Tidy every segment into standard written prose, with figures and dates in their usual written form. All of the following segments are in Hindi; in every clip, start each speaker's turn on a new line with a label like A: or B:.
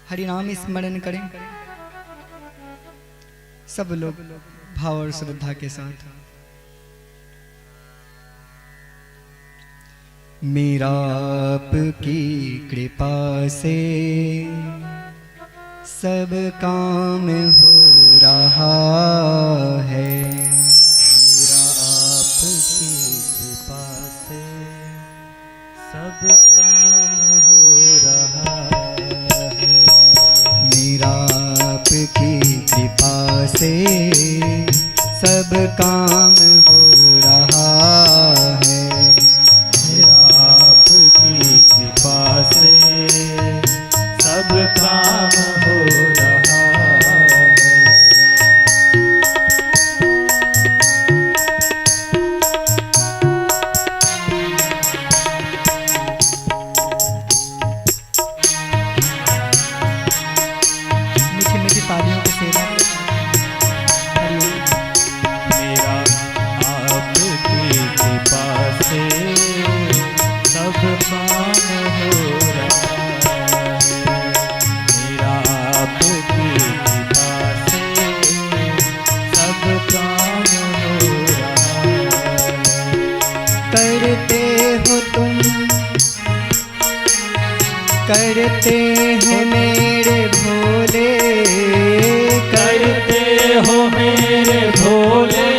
A: हरि नाम स्मरण करें सब लोग भाव और श्रद्धा के साथ। मेरा आपकी कृपा से सब काम हो रहा है।
B: मेरा आपकी कृपा से सब काम हो रहा है।
A: मेरा आपकी कृपा से सब काम हो रहा है।
B: मेरा आपकी कृपा से सब काम हो रहा है।
A: मीठी मीठी तालियों के सेवा।
B: मेरा आपकी कृपा से सब काम हो रहा है। मेरा आपकी कृपा से सब काम हो रहा है।
A: करते हो तुम करते हैं मेरे भोले,
B: करते हो मेरे भोले,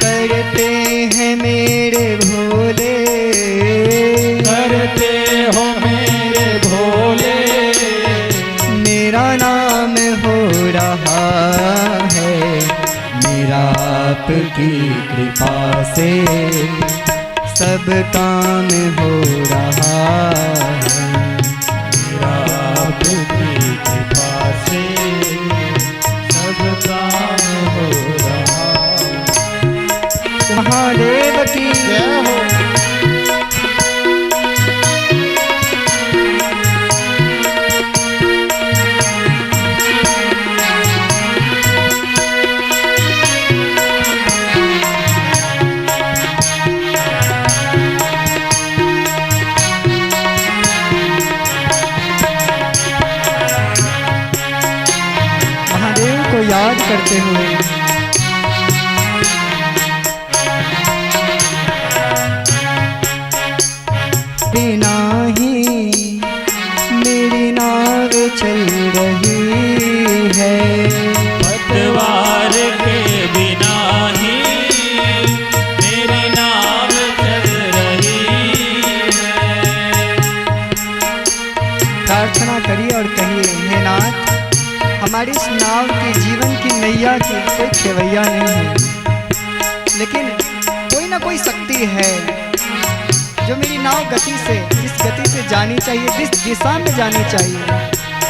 A: करते हैं मेरे भोले,
B: करते हो मेरे भोले।
A: मेरा नाम हो रहा है। मेरा आपकी कृपा से सब काम हो रहा है।
B: मेरा आपकी कृपा से सब काम हो रहा है।
A: महादेव की
B: जय हो।
A: महादेव को याद करते हुए बिना ही मेरी नाव चल रही है।
B: पतवार के बिना ही मेरी नाव चल रही है।
A: प्रार्थना करिए और कहिए, हे नाथ, हमारी इस नाव की जीवन की नैया की कोई खेवैया नहीं है, लेकिन कोई ना कोई शक्ति है जो मेरी नाव गति से, जिस गति से जानी चाहिए, जिस दिशा में जानी चाहिए,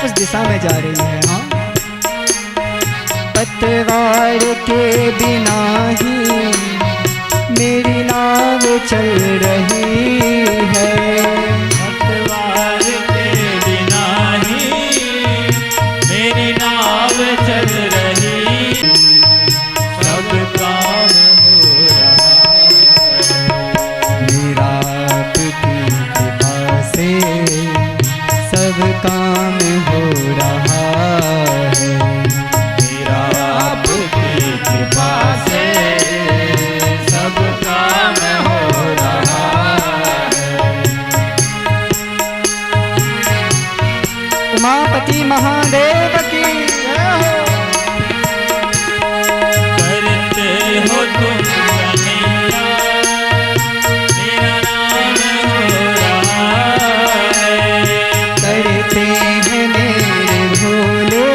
A: उस दिशा में जा रही है। हाँ, पतवार के बिना ही मेरी नाव चल रही है।
B: पतवार के बिना ही मेरी नाव चल रही। सब काम हो रहा है।
A: मेरा आपकी कृपा से सब काम हो रहा है।
B: मेरा आपकी कृपा से सब काम हो रहा है।
A: उमापति महादेव की जय हो।
B: करते हो तुम कन्हैया, मेरा नाम हो रहा है।
A: करते हैं मेरे भोले,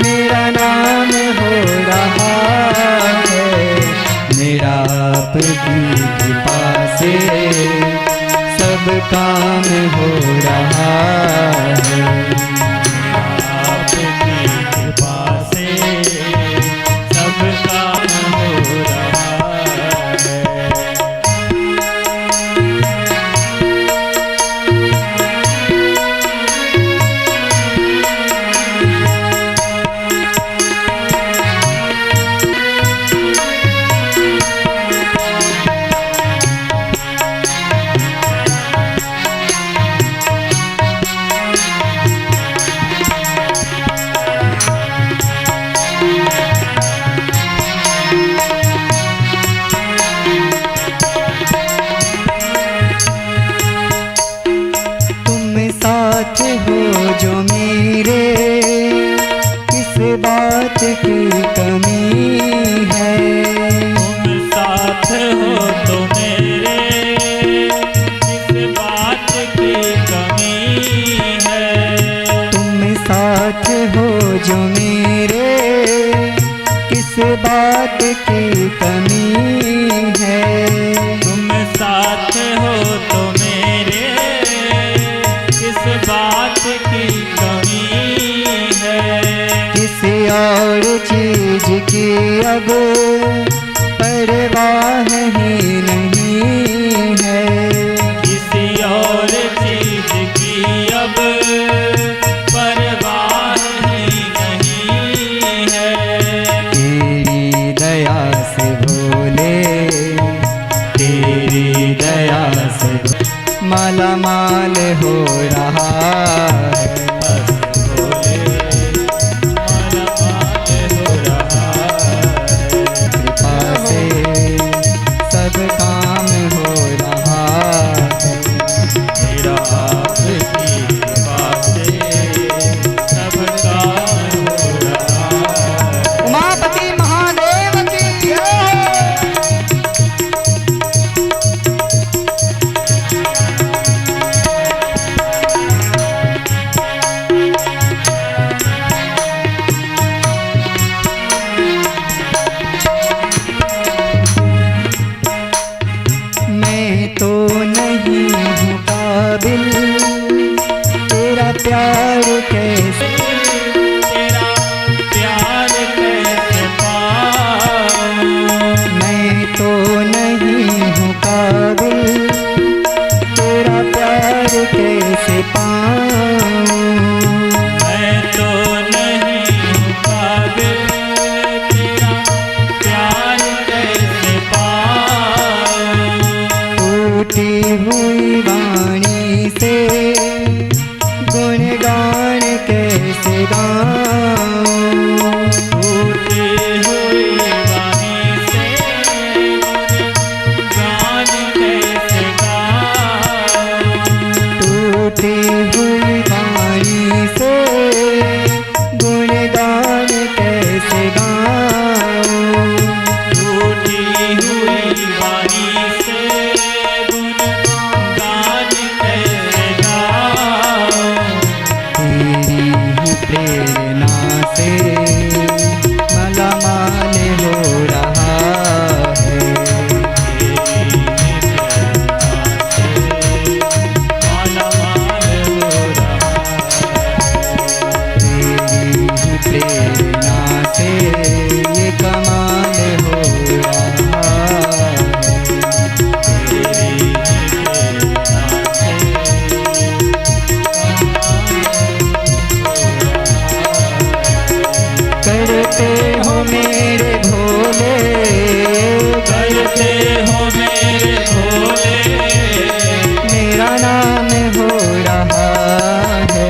A: मेरा नाम हो रहा है। मेरा आपकी कृपा से सब काम हो रहा है।
B: आपकी कृपा से सब काम हो रहा है।
A: की कमी है।
B: तुम साथ हो तो मेरे किस बात की कमी है।
A: तुम साथ हो जो मेरे किस बात की कमी है।
B: तुम साथ हो तो मेरे किस बात की कमी है।
A: किसी और चीज की अब परवाह ही नहीं है।
B: किसी और चीज की अब परवाह ही नहीं है।
A: तेरी दया से भोले, तेरी दया से माला माल हो रहा है।
B: बस भोले माला माल हो रहा है।
A: कृपा से सब काम हो रहा है।
B: मेरा आपकी कृपा से सब काम हो रहा है।
A: उमापति महादेव की जय। मैं तो नहीं हूँ काबिल तेरा प्यार कैसे,
B: तेरा प्यार कैसे पाऊं।
A: मैं तो नहीं हूँ काबिल तेरा प्यार कैसे पाऊं।
B: मैं तो नहीं हूँ काबिल तेरा प्यार कैसे पाऊं।
A: टूटी हुई वाणी से गुणगान कैसे गाऊं।
B: टूटी हुई वाणी से गान कैसे गाऊं।
A: टूटी हुई वाणी से गुणगान कैसे गाऊं।
B: टूटी हुई वाणी से गुणगान कैसे गाऊं।
A: तेरी ही प्रेरणा से मालामाल हो रहा है।
B: तेरी प्रेरणा से मालामाल हो रहा है।
A: तेरी ही प्रेरणा से ये कमाल हो रहा है।
B: तेरी प्रेरणा से
A: करते हो मेरे भोले,
B: करते हो मेरे भोले।
A: मेरा नाम हो रहा है।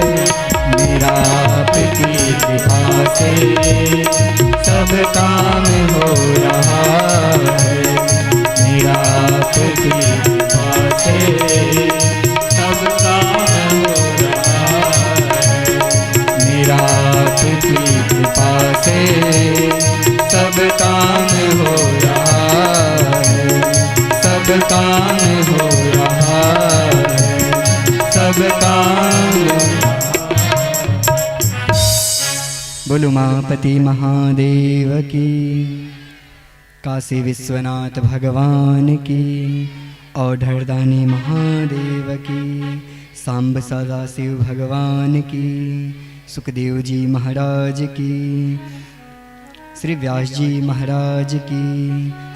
A: मेरा आपकी कृपा से सब काम हो रहा है। मेरा आपकी कृपा से
B: सब काम हो रहा है।
A: मेरा आपकी कृपा से सब काम हो रहा है। सब काम हो रहा है। सब काम हो रहा है। बोलो उमापति महादेव की, काशी विश्वनाथ भगवान की, औढ़रदानी महादेव की, सांब सदाशिव भगवान की, सुखदेव जी महाराज की, श्री व्यास जी महाराज की,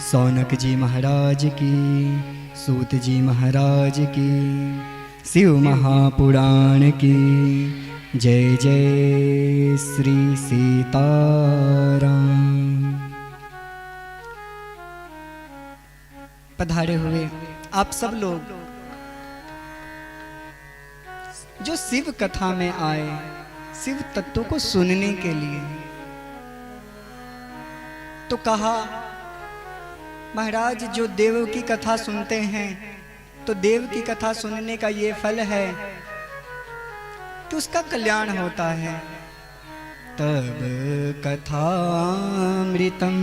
A: सौनक जी महाराज की, सूत जी महाराज की, शिव महापुराण की। जय जय श्री सीताराम। पधारे हुए आप सब लोग जो शिव कथा में आए, शिव तत्व को सुनने के लिए, तो कहा महाराज जो देव की कथा सुनते हैं तो देव की कथा सुनने का ये फल है कि उसका कल्याण होता है। तब कथामृतम्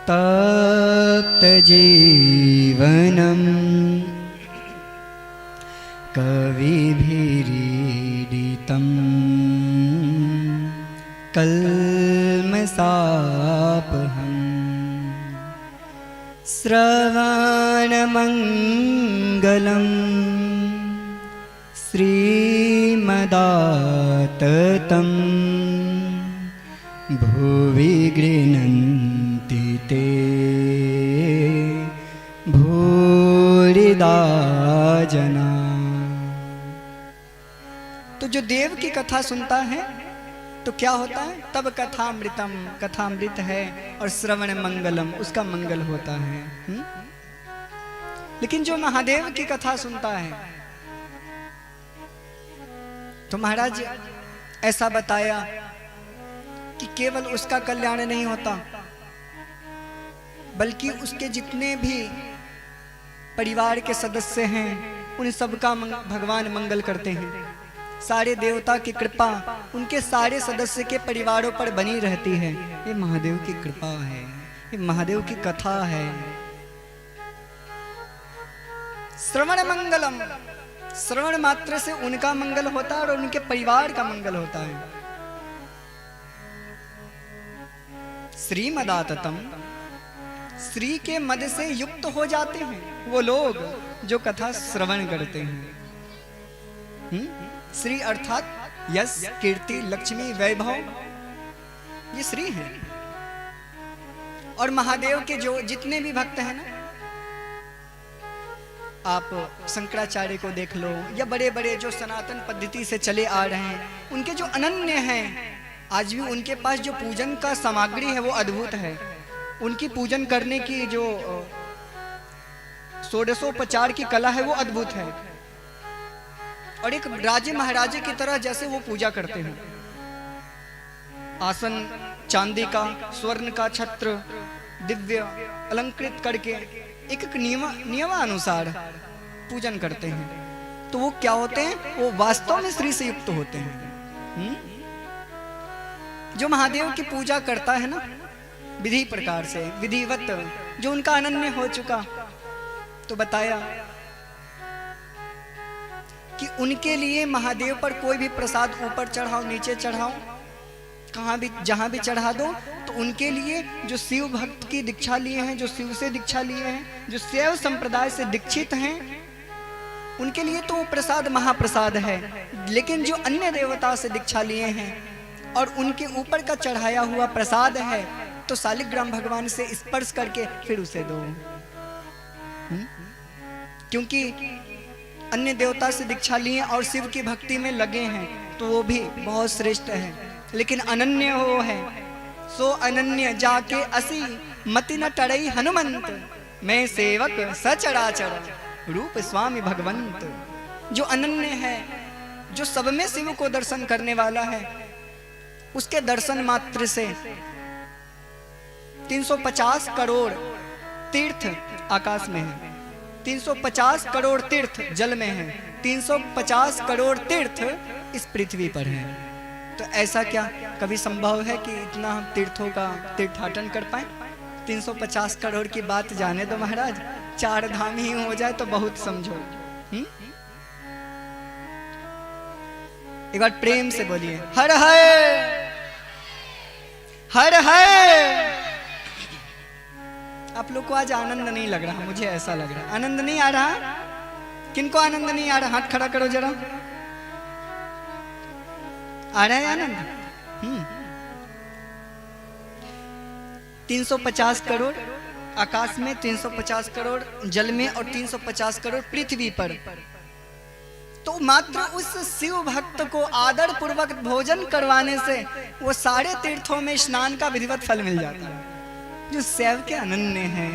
A: तप्त जीवनम् कविभिरीडितम् कल्मषापहम् श्रवणमङ्गलम् श्रीमदाततं भुवि गृह्णन्ति ते भूरिदा जना। तो जो देव की कथा सुनता है तो क्या होता है? तब कथामृतम, कथामृत है, और श्रवण मंगलम, उसका मंगल होता है। लेकिन जो महादेव की कथा सुनता है तो महाराज ऐसा बताया कि केवल उसका कल्याण नहीं होता, बल्कि उसके जितने भी परिवार के सदस्य हैं उन सबका भगवान मंगल करते हैं। सारे देवता की कृपा उनके सारे सदस्य के परिवारों पर बनी रहती है। ये महादेव की कृपा है, ये महादेव की कथा है। श्रवण मंगलम, श्रवण मात्र से उनका मंगल होता है और उनके परिवार का मंगल होता है। श्रीमदाततम, श्री के मद से युक्त हो जाते हैं वो लोग जो कथा श्रवण करते हैं। श्री अर्थात यश, कीर्ति, लक्ष्मी, वैभव, ये श्री है। और महादेव के जो जितने भी भक्त हैं ना, आप शंकराचार्य को देख लो या बड़े बड़े जो सनातन पद्धति से चले आ रहे हैं, उनके जो अनन्य हैं, आज भी उनके पास जो पूजन का सामग्री है वो अद्भुत है। उनकी पूजन करने की जो षोडशोपचार की कला है वो अद्भुत है, और एक राजे महाराजे की तरह जैसे वो पूजा करते हैं। आसन चांदी का, स्वर्ण का, छत्र दिव्य अलंकृत करके एक नियमानुसार पूजन करते हैं। तो वो क्या होते हैं? वो वास्तव में श्री से युक्त होते हैं। जो महादेव की पूजा करता है ना विधि प्रकार से, विधिवत, जो उनका अनन्य हो चुका, तो बताया कि उनके लिए महादेव पर कोई भी प्रसाद ऊपर चढ़ाओ, नीचे चढ़ाओ, कहाँ भी जहाँ भी चढ़ा दो, तो उनके लिए जो शिव भक्त की दीक्षा लिए हैं, जो शिव से दीक्षा लिए हैं, जो शैव संप्रदाय से दीक्षित हैं, उनके लिए तो वो प्रसाद महाप्रसाद है। लेकिन जो अन्य देवता से दीक्षा लिए हैं और उनके ऊपर का चढ़ाया हुआ प्रसाद है, तो शालिग्राम भगवान से स्पर्श करके फिर उसे दो। क्योंकि अन्य देवता से दीक्षा लिए और शिव की भक्ति में लगे हैं तो वो भी बहुत श्रेष्ठ है। लेकिन अनन्य वो है, सो अनन्य जाके असी मति न टरई हनुमंत, मैं सेवक सचराचर रूप स्वामी भगवंत। जो अनन्य है, जो सब में शिव को दर्शन करने वाला है, उसके दर्शन मात्र से 350 करोड़ तीर्थ आकाश में है, 350 करोड़ तीर्थ जल में है, 350 करोड़ तीर्थ इस पृथ्वी पर है। तो ऐसा क्या कभी संभव है कि इतना हम तीर्थों का तीर्थाटन कर पाए? 350 करोड़ की बात जाने दो महाराज, 4 धाम ही हो जाए तो बहुत समझो। एक बार प्रेम से बोलिए हर हर हर हर। आप लोग को आज आनंद नहीं लग रहा, मुझे ऐसा लग रहा है आनंद नहीं आ रहा। किनको आनंद नहीं आ रहा? हाथ खड़ा करो जरा। आ रहा है आनंद? 350 करोड़ आकाश में, 350 करोड़ जल में और 350 करोड़ पृथ्वी पर। तो मात्र उस शिव भक्त को आदर पूर्वक भोजन करवाने से वो सारे तीर्थों में स्नान का विधिवत फल मिल जाता है, जो शैव के अनन्य हैं।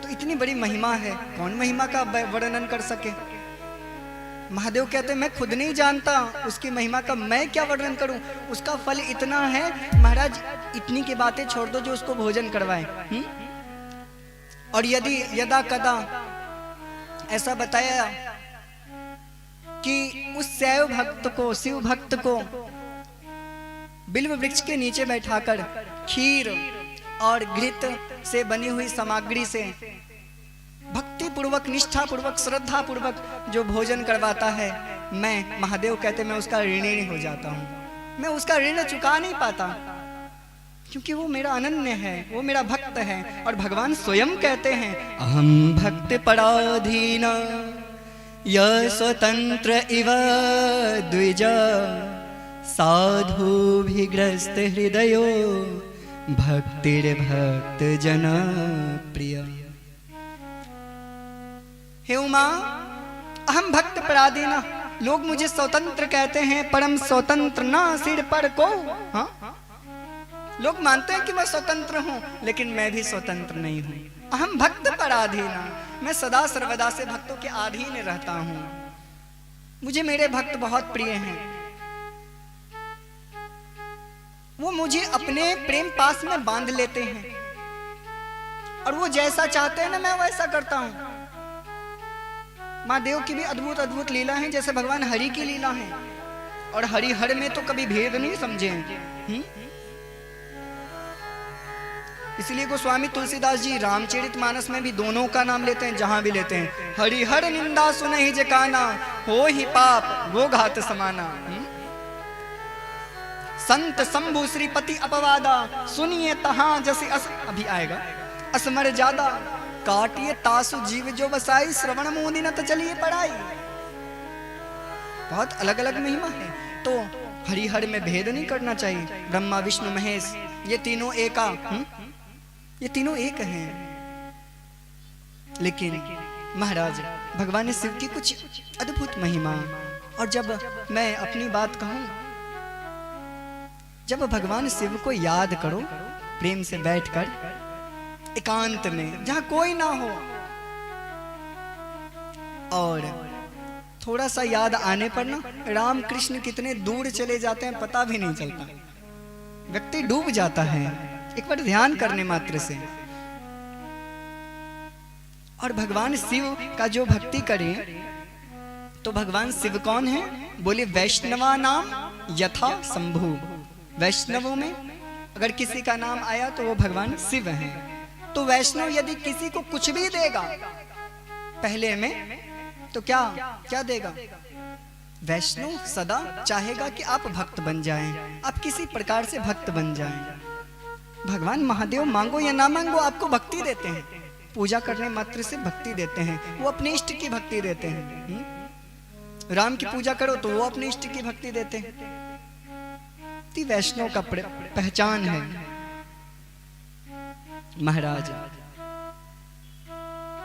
A: तो इतनी बड़ी महिमा है, कौन महिमा का वर्णन कर सके? महादेव कहते हैं मैं खुद नहीं जानता उसकी महिमा का, मैं क्या वर्णन करूं। उसका फल इतना है महाराज, इतनी की बातें छोड़ दो, जो उसको भोजन करवाए। और यदि यदा कदा ऐसा बताया कि उस शैव भक्त को, शिव भक्त को बिल्व वृक्ष के नीचे बैठाकर खीर और घृत से बनी हुई सामग्री से भक्ति पूर्वक, निष्ठा पूर्वक, श्रद्धा पूर्वक जो भोजन करवाता है, मैं, महादेव कहते, मैं उसका ऋणी हो जाता हूँ। मैं उसका ऋण चुका नहीं पाता, क्योंकि वो मेरा अनन्य है, वो मेरा भक्त है। और भगवान स्वयं कहते हैं, अहम भक्त पराधीन य स्वतंत्र इव द्विज साधुभिग्रस्त हृदयो भक्तिर्भक्त जन प्रिय। हे उमा, अहम भक्त पराधीन, लोग मुझे स्वतंत्र कहते हैं, परम स्वतंत्र ना सिर पर को। हाँ, लोग मानते हैं कि मैं स्वतंत्र हूं, लेकिन मैं भी स्वतंत्र नहीं हूं। अहम भक्त पराधीन, मैं सदा सर्वदा से भक्तों के अधीन रहता हूं। मुझे मेरे भक्त बहुत प्रिय हैं, वो मुझे अपने प्रेम पास में बांध लेते हैं, और वो जैसा चाहते हैं ना, मैं वैसा करता हूं। माँ देव की भी अद्भुत अद्भुत लीला है, जैसे भगवान हरि की लीला है। और हरिहर में तो कभी भेद नहीं समझे हैं। इसलिए गोस्वामी तुलसीदास जी रामचरितमानस में भी दोनों का नाम लेते हैं, जहां भी लेते हैं, हरिहर निंदा सुनहि जे काना, हो ही पाप वो घात समाना। संत शंभु श्रीपति अपवादा, सुनिए तहां जैसे अभी आएगा असमर ज्यादा, काटिए तासु जीव जो बसाई, श्रवण मोदी न तो चलिए पढ़ाई। बहुत अलग अलग महिमा है, तो हरिहर में भेद नहीं करना चाहिए। ब्रह्मा विष्णु महेश ये तीनों एका, ये तीनों एक हैं। लेकिन महाराज भगवान शिव की कुछ अद्भुत महिमा। और जब मैं अपनी बात कहूं, जब भगवान शिव को याद करो प्रेम से बैठकर एकांत में, जहां कोई ना हो, और थोड़ा सा याद आने पर ना राम कृष्ण कितने दूर चले जाते हैं पता भी नहीं चलता, व्यक्ति डूब जाता है एक बार ध्यान करने मात्र से। और भगवान शिव का जो भक्ति करें, तो भगवान शिव कौन है? बोले वैष्णवा नाम यथा शंभु। वैष्णवों में अगर किसी का नाम आया तो वो भगवान शिव हैं। तो वैष्णव यदि किसी को कुछ भी देगा पहले में, तो क्या क्या देगा? वैष्णव सदा चाहेगा कि आप भक्त बन जाएं, आप किसी प्रकार से भक्त बन जाएं। भगवान महादेव मांगो या ना मांगो आपको भक्ति देते हैं, पूजा करने मात्र से भक्ति देते हैं, वो अपने इष्ट की भक्ति देते हैं। राम की पूजा करो तो वो अपने इष्ट की भक्ति देते हैं। वैष्णव का पहचान है महाराज।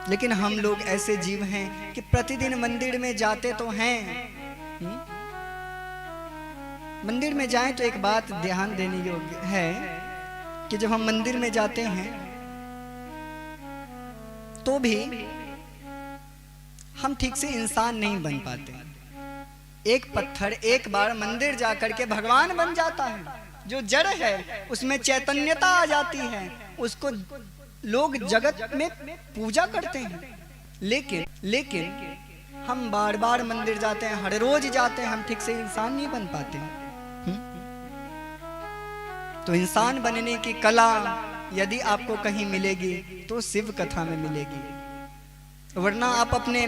A: लेकिन हम लोग ऐसे जीव हैं कि प्रतिदिन मंदिर में जाते तो हैं, मंदिर में जाएं तो एक बात ध्यान देने योग्य है कि जब हम मंदिर में जाते हैं तो भी हम ठीक से इंसान नहीं बन पाते। एक पत्थर एक बार मंदिर जाकर के भगवान बन जाता है। जो जड़ है उसमें चैतन्यता आ जाती है, उसको लोग जगत में पूजा करते हैं। लेकिन हम बार बार मंदिर जाते हैं, हर रोज जाते हैं, हम ठीक से इंसान नहीं बन पाते। तो इंसान बनने की कला यदि आपको कहीं मिलेगी तो शिव कथा में मिलेगी। वरना आप अपने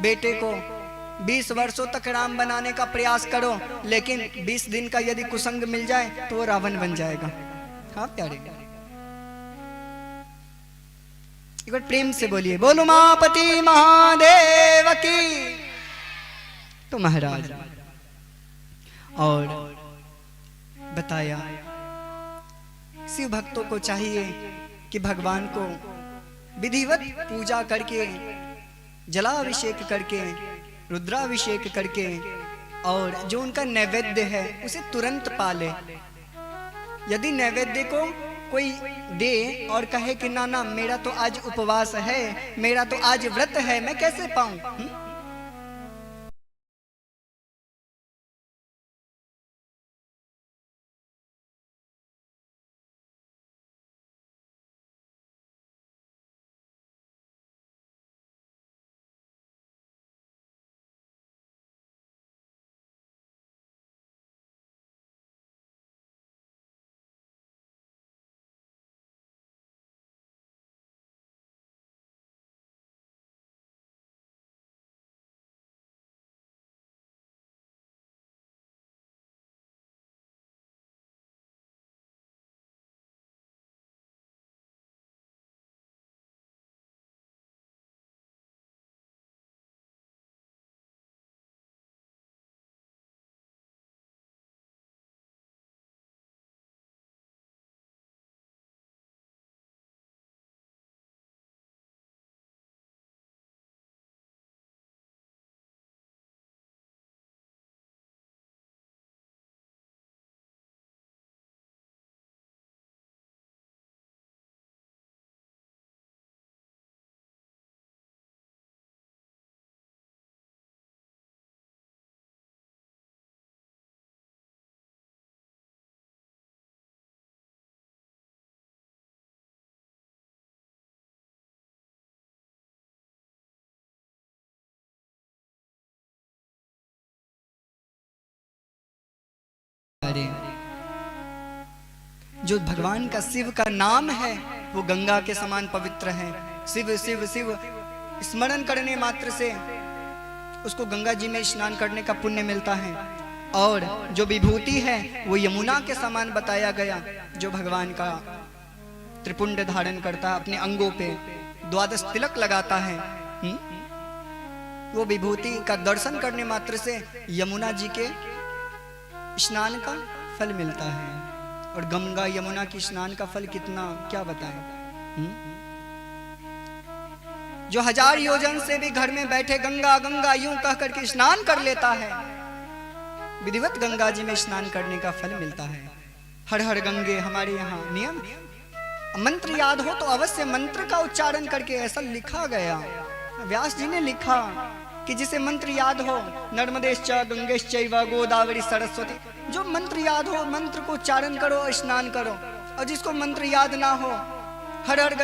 A: बेटे को 20 वर्षों तक राम बनाने का प्रयास करो, लेकिन 20 दिन का यदि कुसंग मिल जाए तो वो रावण बन जाएगा। हाँ प्यारे, एक बार प्रेम से बोलिए, बोलो उमापति महादेव की। तो महाराज और बताया शिव भक्तों को चाहिए कि भगवान को विधिवत पूजा करके, जलाभिषेक करके, रुद्राभिषेक करके, और जो उनका नैवेद्य है उसे तुरंत पाले। यदि नैवेद्य को कोई दे और कहे कि ना ना मेरा तो आज उपवास है, मेरा तो आज व्रत है, मैं कैसे पाऊं? जो भगवान का शिव का नाम है वो गंगा के समान पवित्र है। शिव शिव शिव स्मरण करने मात्र से उसको गंगा जी में स्नान करने का पुण्य मिलता है। और जो विभूति है वो यमुना के समान बताया गया, जो भगवान का त्रिपुंड धारण करता है, अपने अंगों पे 12 तिलक लगाता है। वो विभूति का दर्शन करने मात्र से यमुना जी के स्नान का फल मिलता है। और गंगा यमुना की स्नान का फल कितना क्या बताएं। जो 1000 योजन से भी घर में बैठे गंगा गंगा यूं कह करके स्नान कर लेता है, विधिवत गंगा जी में स्नान करने का फल मिलता है। हर हर गंगे हमारे यहाँ नियम है। मंत्र याद हो तो अवश्य मंत्र का उच्चारण करके, ऐसा लिखा गया, व्यास जी ने लिखा कि जिसे मंत्र याद हो, नर्मदेश्च गंगेश्चैव गोदावरी सरस्वती, जो मंत्र याद हो मंत्र को उच्चारण करो, स्नान करो। और जिसको मंत्र याद ना हो, हर हर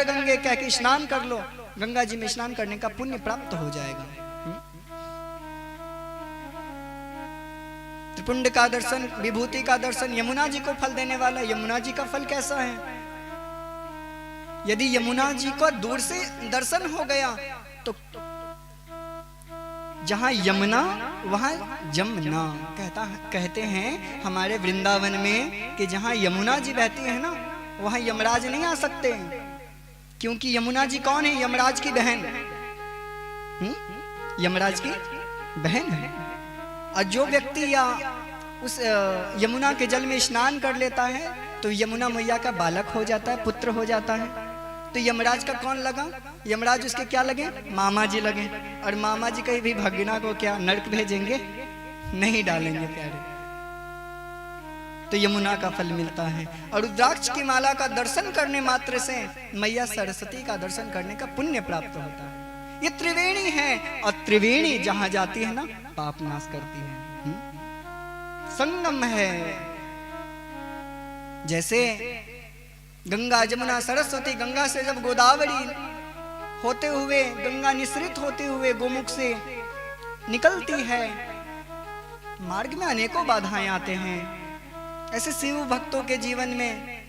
A: गंगे कह के स्नान कर लो, गंगा जी में स्नान करने का पुण्य प्राप्त हो जाएगा। त्रिपुंड का दर्शन, विभूति का दर्शन यमुना जी को फल देने वाला। यमुना जी का फल कैसा है? यदि यमुना जी को दूर से दर्शन हो गया तो जहां यमुना वहां जमुना कहते हैं हमारे वृंदावन में कि जहां यमुना जी बहती है ना, वहां यमराज नहीं आ सकते, क्योंकि यमुना जी कौन है? यमराज की बहन। यमराज की बहन है। और जो व्यक्ति या उस यमुना के जल में स्नान कर लेता है तो यमुना मैया का बालक हो जाता है, पुत्र हो जाता है। तो यमराज का कौन लगा? यमराज उसके क्या लगे? मामा जी लगे। और मामा जी कहीं भी भगना को क्या नरक भेजेंगे? नहीं डालेंगे प्यारे। तो यमुना का फल मिलता है। और रुद्राक्ष की माला का दर्शन करने मात्र से मैया सरस्वती का दर्शन करने का पुण्य प्राप्त होता है। ये त्रिवेणी है, और त्रिवेणी जहां जाती है ना, पाप नाश करती है। संगम है। जैसे गंगा जमुना सरस्वती, गंगा से जब गोदावरी होते हुए, गंगा निसृत होते हुए गोमुख से निकलती है, मार्ग में अनेकों बाधाएं आते हैं। ऐसे शिव भक्तों के जीवन में,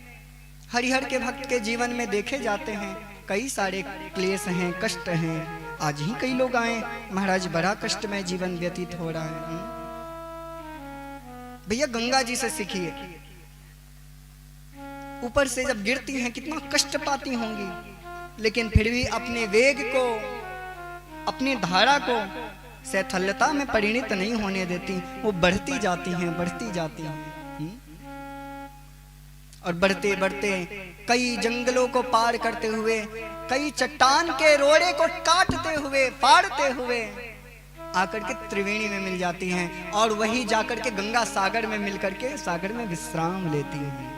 A: हरिहर के भक्त के जीवन में देखे जाते हैं कई सारे क्लेश हैं, कष्ट हैं। आज ही कई लोग आए, महाराज बड़ा कष्टमय जीवन व्यतीत हो रहा है। भैया गंगा जी से सीखिए। ऊपर से जब गिरती हैं कितना कष्ट पाती होंगी, लेकिन फिर भी अपने वेग को, अपनी धारा को शैथल्यता में परिणित नहीं होने देती। वो बढ़ती जाती हैं, बढ़ती जाती हैं। और बढ़ते बढ़ते कई जंगलों को पार करते हुए, कई चट्टान के रोड़े को काटते हुए, फाड़ते हुए आकर के त्रिवेणी में मिल जाती हैं। और वही जाकर के गंगा सागर में मिलकर के सागर में विश्राम लेती हैं।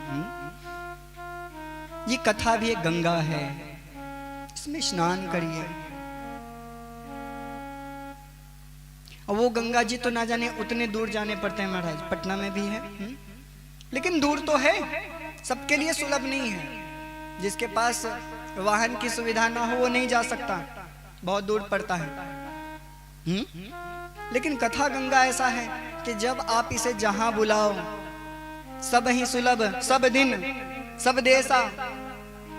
A: ये कथा भी एक गंगा है, इसमें स्नान करिए। और वो गंगा जी तो ना जाने उतने दूर जाने पड़ते हैं महाराज, पटना में भी है। लेकिन दूर तो है, सबके लिए सुलभ नहीं है। जिसके पास वाहन की सुविधा ना हो वो नहीं जा सकता, बहुत दूर पड़ता है। लेकिन कथा गंगा ऐसा है कि जब आप इसे जहां बुलाओ, सब ही सुलभ, सब दिन सब देसा,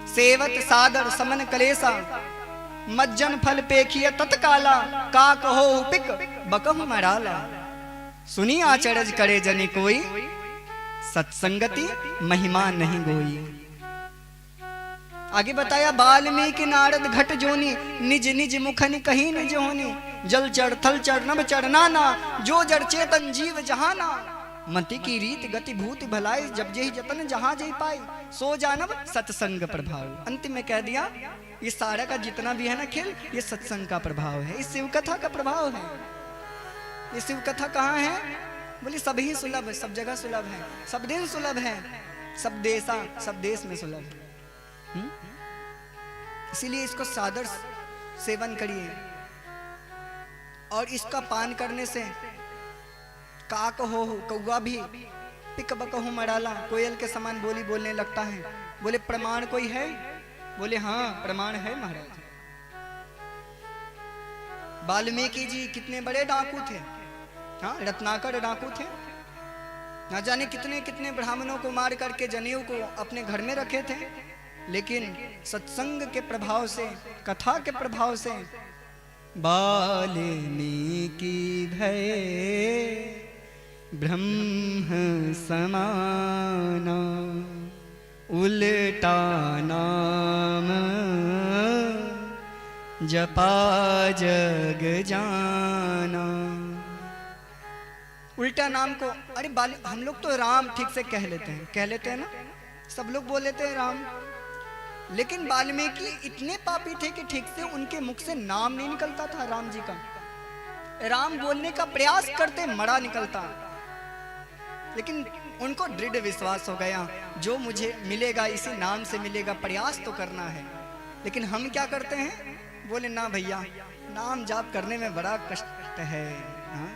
A: सेवत सादर समन कलेसा, मज्जन फल पेखिय तत्काला, का कहो पिक बकम मराला, सुनी आचरज करे जने कोई, सत्संगति महिमा नहीं गोई। आगे बताया वाल्मीकि नारद घट जोनी, निज निज मुखनि कहीं निज होनी, जल चढ़ थल चढ़ नभ चढ़नाना, जो जड़ चेतन जीव जहाना, मति की रीत गति भूत भलाई, जब जेहि जतन जहां जेहि पाई, सो जानब सत्संग प्रभाव। अंतिम में कह दिया ये सारा का जितना भी है ना खेल, ये सत्संग का प्रभाव है, इस शिव कथा का प्रभाव है। ये शिव कथा कहाँ है? बोले सभी सुलभ है, सब जगह सुलभ है, सब दिन सुलभ है, सब देश में सुलभ है। इसीलिए इसको सादर सेवन करिए। और इसका पान करने से काक हो कौवा भी पिक बक हो मराला, कोयल के समान बोली बोलने लगता है। बोले प्रमाण कोई है? बोले हाँ प्रमाण है महाराज। वाल्मीकि जी कितने बड़े डाकू थे, हाँ रत्नाकर डाकू थे। ना जाने कितने कितने ब्राह्मणों को मार करके जनेऊ को अपने घर में रखे थे, लेकिन सत्संग के प्रभाव से, कथा के प्रभाव से वाल्मीकि भय ब्रह्म समाना, उल्टा नाम जपा जग जाना। उल्टा नाम को, अरे हम लोग तो राम ठीक से कह लेते हैं ना, सब लोग बोल लेते हैं राम, लेकिन वाल्मीकि इतने पापी थे कि ठीक से उनके मुख से नाम नहीं निकलता था राम जी का। राम बोलने का प्रयास करते मरा निकलता, लेकिन उनको दृढ़ विश्वास हो गया जो मुझे मिलेगा इसी नाम से मिलेगा, प्रयास तो करना है। लेकिन हम क्या करते हैं, बोले ना भैया नाम जाप करने में बड़ा कष्ट है, हाँ?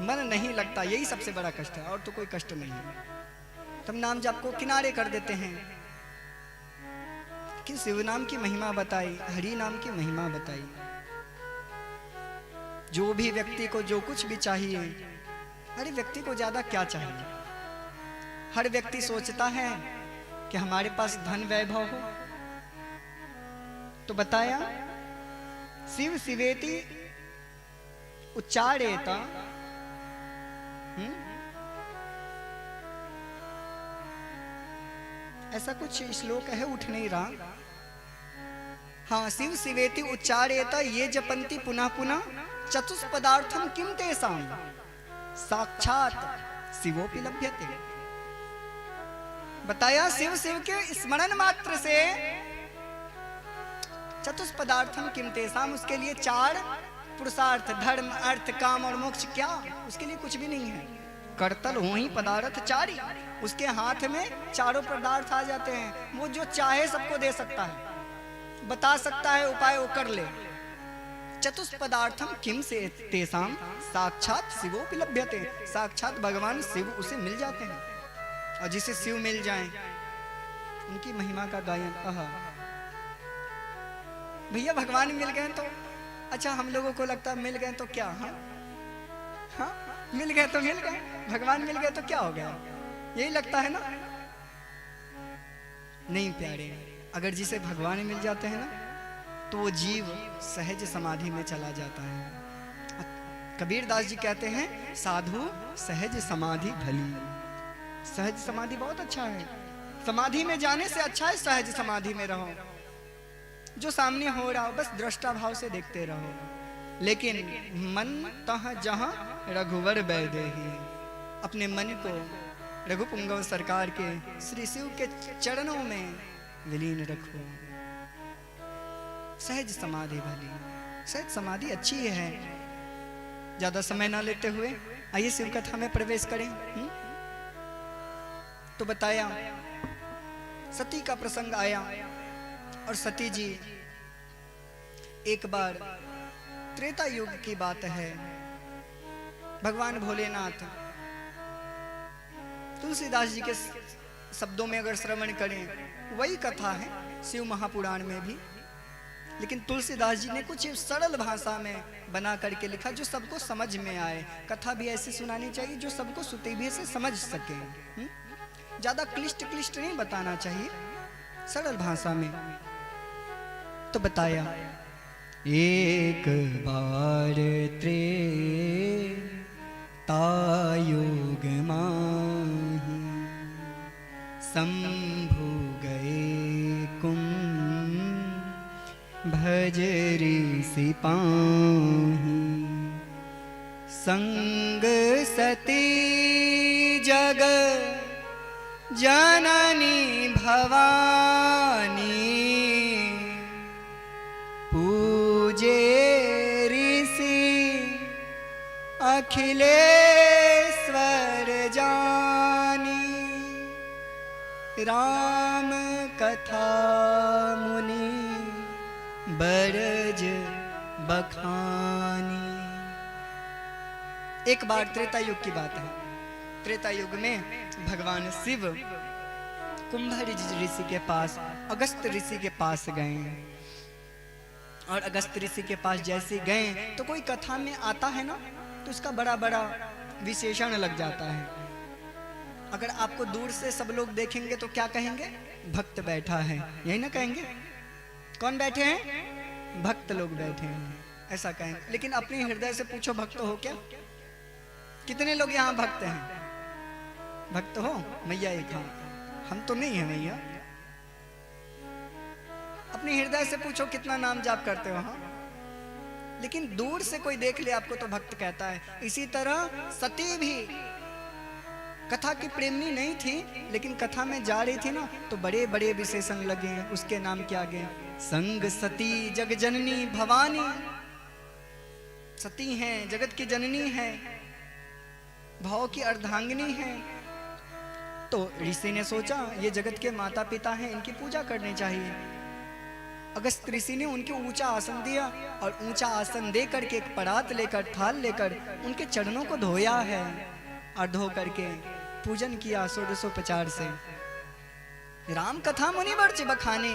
A: मन नहीं लगता, यही सबसे बड़ा कष्ट है, और तो कोई कष्ट नहीं है। तब नाम जाप को किनारे कर देते हैं कि शिव नाम की महिमा बताई, हरि नाम की महिमा बताई। जो भी व्यक्ति को जो कुछ भी चाहिए, अरे व्यक्ति को ज्यादा क्या चाहिए? हर व्यक्ति सोचता है कि हमारे पास धन वैभव हो। तो बताया शिव शिवेति उच्चारेता, ऐसा कुछ श्लोक है, उठ नहीं रहा। हाँ, शिव शिवेति उच्चारेता ये जपंती पुनः पुनः चतुष्पदार्थम किम तेषाम साक्षात शिवोपि लभ्यते। बताया शिव शिव के स्मरण मात्र से चतुष्पदार्थम किम तेषाम, उसके लिए चार पुरुषार्थ, धर्म अर्थ काम और मोक्ष, क्या उसके लिए कुछ भी नहीं है। करतल हो ही पदार्थ चारी, उसके हाथ में चारों पदार्थ आ जाते हैं। वो जो चाहे सबको दे सकता है, बता सकता है उपाय, वो कर ले। चतुष्पदार्थम किम से तेसाम साक्षात शिवोपि लभ्यते, साक्षात भगवान शिव उसे मिल जाते हैं। और जिसे शिव मिल जाए उनकी महिमा का गायन। भैया भगवान मिल गए तो अच्छा, हम लोगों को लगता है मिल गए तो क्या, हाँ हाँ मिल गए तो मिल गए, भगवान मिल गए तो क्या हो गया, यही लगता है ना। नहीं प्यारे, अगर जिसे भगवान मिल जाते हैं ना तो वो जीव सहज समाधि में चला जाता है। कबीरदास जी कहते हैं साधु सहज समाधि भली। सहज समाधि बहुत अच्छा है, समाधि में जाने से अच्छा है सहज समाधि में रहो। जो सामने हो रहा हो बस दृष्टा भाव से देखते रहो, लेकिन मन तह जहां रघुवर बैदेही, अपने मन को रघुपुंगव सरकार के श्री शिव के चरणों में विलीन रखो। सहज समाधि भली, सहज समाधि अच्छी है। ज्यादा समय ना लेते हुए आइए शिव कथा में प्रवेश करें। तो बताया सती का प्रसंग आया और सती जी, एक बार त्रेता युग की बात है, भगवान भोलेनाथ तुलसीदास जी के शब्दों में अगर श्रवण करें वही कथा है शिव महापुराण में भी, लेकिन तुलसीदास जी ने कुछ सरल भाषा में बना करके लिखा जो सबको समझ में आए। कथा भी ऐसी सुनानी चाहिए जो सबको सुतीभे से समझ सके, ज्यादा क्लिष्ट क्लिष्ट नहीं बताना चाहिए, सरल भाषा में। तो बताया एक बार त्रेतायुग माही शंभु गए भज ऋषि पाही, संग सती जग जननी भवानी, पूजे ऋषि अखिलेश्वर जानी, राम कथा मुनि बरज बखानी। एक बार त्रेता युग की बात है। त्रेता युग में भगवान शिव कुंभर ऋषि के पास, अगस्त ऋषि के पास गए। और अगस्त ऋषि के पास जैसे गए तो कोई कथा में आता है ना तो उसका बड़ा बड़ा विशेषण लग जाता है। अगर आपको दूर से सब लोग देखेंगे तो क्या कहेंगे? भक्त बैठा है, यही ना कहेंगे? कौन बैठे हैं? भक्त लोग बैठे हैं, ऐसा कहेंगे। लेकिन अपने हृदय से पूछो, भक्त हो क्या? कितने लोग यहाँ भक्त हैं? भक्त हो? मैया एक हाँ, हम तो नहीं है मैया। अपने हृदय से पूछो कितना नाम जाप करते हो? हाँ। लेकिन दूर से कोई देख ले आपको तो भक्त कहता है। इसी तरह सती भी कथा की प्रेमी नहीं थी, लेकिन कथा में जा रही थी ना तो बड़े बड़े विशेषण लगे उसके नाम के आगे। संग सती जग जननी भवानी, सती हैं, जगत की जननी है, भाव की अर्धांगिनी है। तो ऋषि ने सोचा ये जगत के माता पिता हैं, इनकी पूजा करनी चाहिए। अगस्त ऋषि ने उनके ऊंचा आसन दिया और ऊंचा आसन दे करके एक परात लेकर, थाल लेकर उनके चरणों को धोया है और धो करके पूजन किया षोडशोपचार से। राम कथा मुनिवर्च बखाने,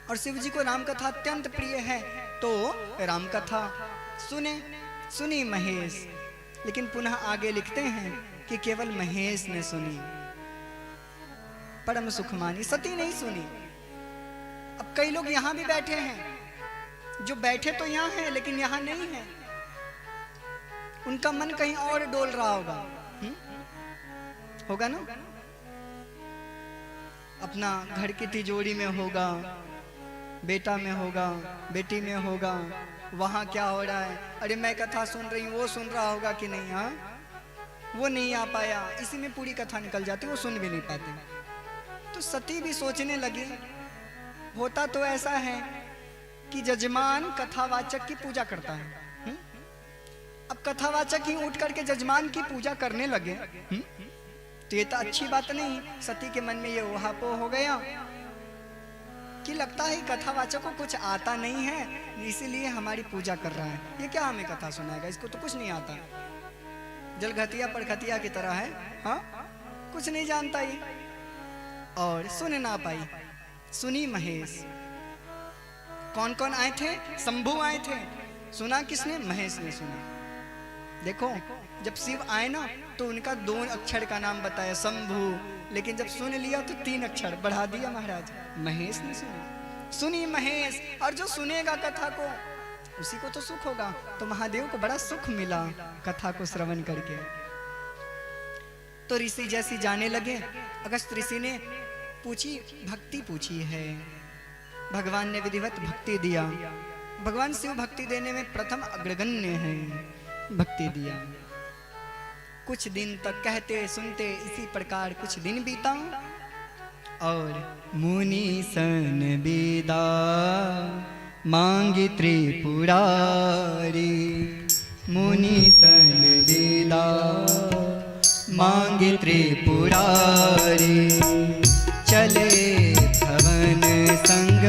A: और शिव जी को राम कथा अत्यंत प्रिय है, तो राम कथा सुनी महेश। लेकिन पुनः आगे लिखते हैं कि केवल महेश ने सुनी, परम सुख मानी, सती नहीं सुनी। अब कई लोग यहां भी बैठे हैं, जो बैठे तो यहां हैं लेकिन यहां नहीं है, उनका मन कहीं और डोल रहा होगा। होगा ना? अपना घर की तिजोरी में होगा, बेटा में होगा, बेटी में होगा, वहां क्या हो रहा है, अरे मैं कथा सुन रही हूँ, वो सुन रहा होगा कि नहीं? हाँ, वो नहीं आ पाया, इसी में पूरी कथा निकल जाती, वो सुन भी नहीं पाते। तो सती भी सोचने लगी, होता तो ऐसा है कि जजमान कथावाचक की पूजा करता है। अब कथावाचक ही उठ करके जजमान की पूजा करने लगे, तो ये तो अच्छी बात नहीं। सती के मन में ये उहापोह हो गया कि लगता है कथावाचक को कुछ आता नहीं है, इसीलिए हमारी पूजा कर रहा है। ये क्या हमें कथा सुनाएगा, इसको तो कुछ नहीं आता, जलघतिया पड़खतिया की तरह है। हाँ, कुछ नहीं जानता ये। और सुन ना पाई, सुनी महेश। कौन कौन आए थे? शंभु आए थे। सुना किसने? महेश ने सुना। देखो, जब शिव आए ना तो उनका 2 अक्षर का नाम बताया, शंभु, लेकिन जब सुन लिया तो 3 अक्षर बढ़ा दिया महाराज। महेश ने सुना, सुनी महेश। और जो सुनेगा कथा को उसी को तो सुख होगा। तो महादेव को बड़ा सुख मिला कथा को श्रवण करके। तो ऋषि जैसी जाने लगे। अगस्त ऋषि ने पूछी, भक्ति पूछी है। भगवान ने विधिवत भक्ति दिया। भगवान शिव भक्ति देने में प्रथम अग्रगण्य है, भक्ति दिया। कुछ दिन तक कहते सुनते इसी प्रकार कुछ दिन बीता, और मुनि सन विदा मांगी त्रिपुरारी। मुनि सन विदा मांगी त्रिपुरारी। चले भवन संग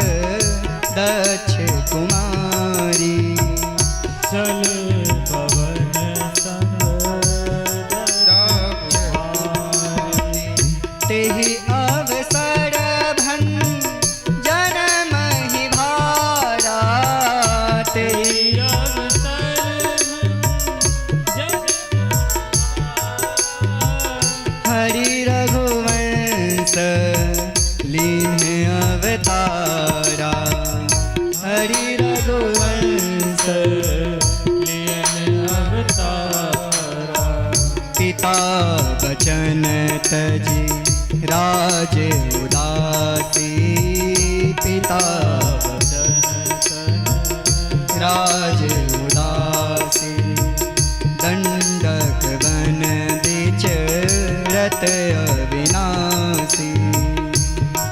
A: दक्ष कुमारी।
B: चले पवन संग दक्ष कुमारी।
A: तेहि अवसर भंजन महि भारा। तेहि हरि रघुवंश लीन अवतारा। हरि रघुवंश
B: लीन अवतारा।
A: पिता बचन तजी राज उदासी। पिता
B: वचन तन
A: राज उदासी। दंडक वन बिच रत अविनाशी।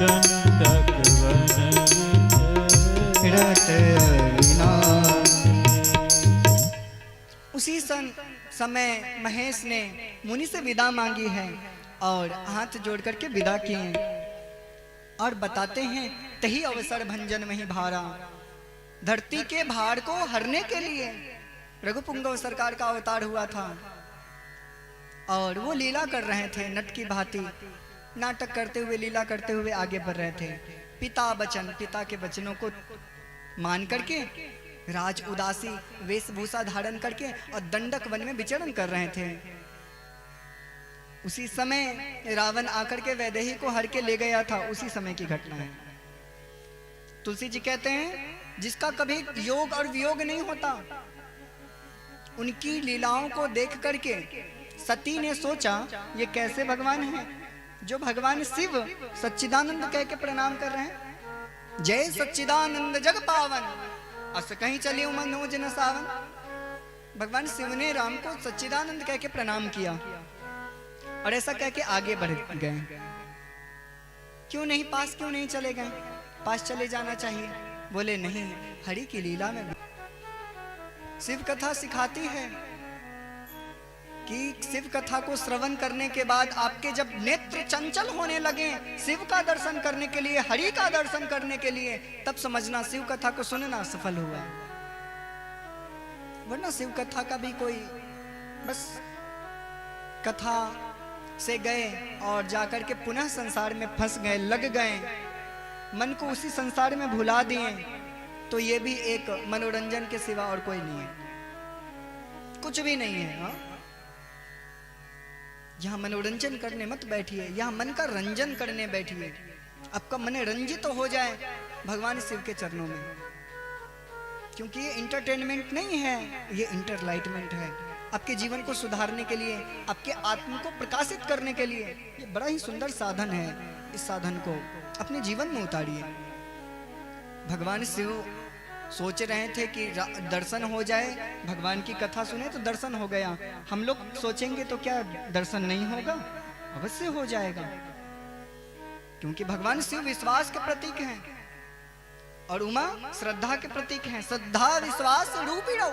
B: दंडक वन
A: रत अविनाशी। उसी समय महेश ने मुनि से विदा मांगी है और हाथ जोड़ करके विदा किए। और बताते हैं, तही अवसर भंजन में ही भारा। धरती के भार को हरने के लिए रघुपुंगव सरकार का अवतार हुआ था, और वो लीला कर रहे थे, नट की भांति नाटक करते हुए, लीला करते हुए आगे बढ़ रहे थे। पिता बचन, पिता के वचनों को मान करके राज उदासी वेशभूषा धारण करके और दंडक वन में विचरण कर रहे थे। उसी समय रावण आकर के वैदेही को हर के ले गया था, उसी समय की घटना है। तुलसी जी कहते हैं जिसका कभी योग और वियोग नहीं होता, उनकी लीलाओं को देख करके सती ने सोचा ये कैसे भगवान हैं जो भगवान शिव सच्चिदानंद कह के प्रणाम कर रहे हैं। जय सच्चिदानंद जग पावन, अस कहीं चली मनोज न सावन। भगवान शिव ने राम को सच्चिदानंद कह के प्रणाम किया और ऐसा कह के आगे बढ़ गए। क्यों नहीं पास क्यों नहीं चले गए? पास चले जाना चाहिए। बोले नहीं, हरि की लीला में शिव कथा सिखाती है कि शिव कथा को श्रवण करने के बाद आपके जब नेत्र चंचल होने लगे शिव का दर्शन करने के लिए, हरि का दर्शन करने के लिए, तब समझना शिव कथा को सुनना सफल हुआ। वरना शिव कथा का भी कोई बस कथा से गए और जाकर के पुनः संसार में फंस गए, लग गए, मन को उसी संसार में भुला दिए, तो ये भी एक मनोरंजन के सिवा और कोई नहीं है, कुछ भी नहीं है। हाँ, यहाँ मनोरंजन करने मत बैठिए, यहाँ मन का रंजन करने बैठिए। आपका मन रंजित तो हो जाए भगवान शिव के चरणों में, क्योंकि ये इंटरटेनमेंट नहीं है, ये इंटरलाइटमेंट है। आपके जीवन को सुधारने के लिए, आपके आत्मा को प्रकाशित करने के लिए ये बड़ा ही सुंदर साधन है। इस साधन को अपने जीवन में उतारिए। भगवान शिव सोच रहे थे कि दर्शन हो जाए, भगवान की कथा सुने तो दर्शन हो गया। हम लोग सोचेंगे तो क्या दर्शन नहीं होगा? अवश्य हो जाएगा, क्योंकि भगवान शिव विश्वास के प्रतीक हैं और उमा श्रद्धा के प्रतीक हैं। श्रद्धा विश्वास रूपिणौ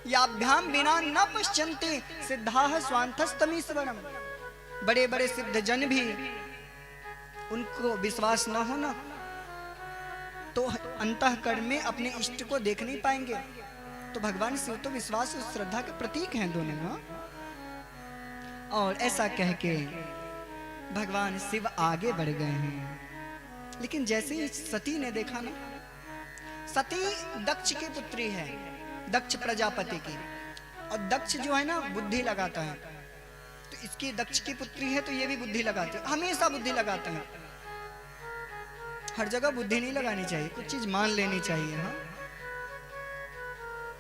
A: याभ्याम विना न पश्यन्ति सिद्धाः स्वांतस्तमीश्वरम। बड़े बड़े सिद्ध जन भी उनको विश्वास न होना तो अंतःकरण में अपने इष्ट को देख नहीं पाएंगे। तो भगवान शिव तो विश्वास और श्रद्धा के प्रतीक हैं दोनों ना। और ऐसा कह के भगवान शिव आगे बढ़ गए हैं। लेकिन जैसे ही सती ने देखा ना, सती दक्ष की पुत्री है, दक्ष प्रजापति की, और दक्ष जो है ना बुद्धि लगाता है, तो इसकी दक्ष की पुत्री है तो ये भी बुद्धि लगाती है, हमेशा बुद्धि लगाते हैं। हर जगह बुद्धि नहीं लगानी चाहिए, कुछ चीज मान लेनी चाहिए। हाँ,